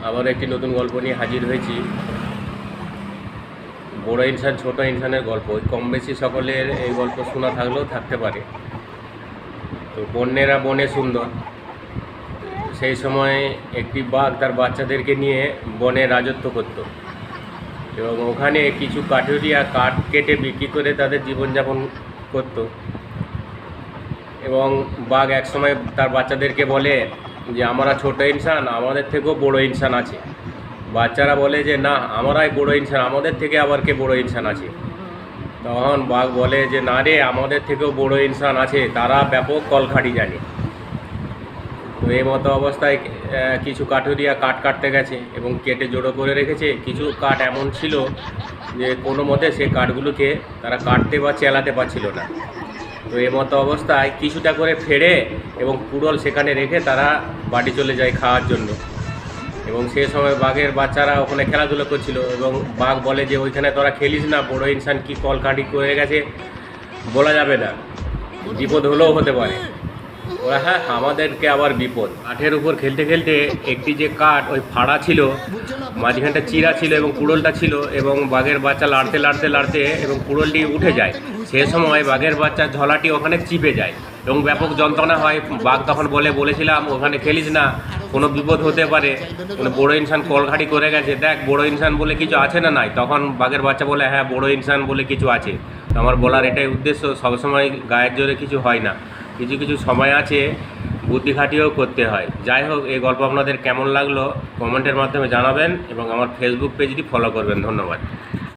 আবার একটি নতুন গল্প নিয়ে হাজির হয়েছি। বড় ইনসান ছোট ইনসানের গল্প। কম বেশি সকলের এই গল্প শোনা থাকলেও থাকতে পারে। তো বন্যেরা বনে সুন্দর। সেই সময় একটি বাঘ তার বাচ্চাদেরকে নিয়ে বনে রাজত্ব করত এবং ওখানে কিছু কাঠুরিয়া কাঠ কেটে বিক্রি করে তাদের জীবনযাপন করত। এবং বাঘ একসময় তার বাচ্চাদেরকে বলে যে আমরা ছোট ইনসান, আমাদের থেকেও বড় ইনসান আছে। বাচ্চারা বলে যে না, আমরাই বড় ইনসান, আমাদের থেকে আবার কে বড় ইনসান আছে। তখন বাঘ বলে যে না রে, আমাদের থেকেও বড় ইনসান আছে, তারা ব্যাপক কলখাটি জানে। তো এই মতো অবস্থায় কিছু কাঠুরিয়া কাঠ কাটতে গেছে এবং কেটে জড়ো করে রেখেছে। কিছু কাঠ এমন ছিল যে কোনো মতে সেই কাঠগুলোকে তারা কাটতে বা চেলাতে পারছিল না। তো এই মতো অবস্থায় কিছুটা করে ফেড়ে এবং কুড়োল সেখানে রেখে তারা বাড়ি চলে যায় খাওয়ার জন্য। এবং সে সময় বাঘের বাচ্চারা ওখানে খেলাধুলো করছিল এবং বাঘ বলে যে ওইখানে তোরা খেলিস না, বড় ইনসান কি কলকাঠি করে গেছে বলা যাবে না, বিপদ হলেও হতে পারে। ওরা হ্যাঁ, আমাদেরকে আবার বিপদ। কাঠের উপর খেলতে খেলতে একটি যে কাঠ ওই ফাড়া ছিল, মাঝখানটা চিরা ছিল এবং কুড়োলটা ছিল, এবং বাঘের বাচ্চা লাড়তে লাড়তে লাড়তে এবং কুড়োলটি উঠে যায়। সে সময় বাঘের বাচ্চার ঝলাটি ওখানে চিপে যায় এবং ব্যাপক যন্ত্রণা হয়। বাঘ তখন বলেছিলাম ওখানে খেলিস না, কোনো বিপদ হতে পারে, কোনো বড় ইনসান কলঘাটি করে গেছে, দেখ বড় ইনসান বলে কিছু আছে না নাই। তখন বাঘের বাচ্চা বলে হ্যাঁ, বড় ইনসান বলে কিছু আছে। আমার বলার এটাই উদ্দেশ্য, সবসময় গায়ের জোরে কিছু হয় না, কিছু কিছু সময় আছে বুদ্ধি খাটিয়েও করতে হয়। যাই হোক, এই গল্প আপনাদের কেমন লাগলো কমেন্টের মাধ্যমে জানাবেন এবং আমার ফেসবুক পেজটি ফলো করবেন। ধন্যবাদ।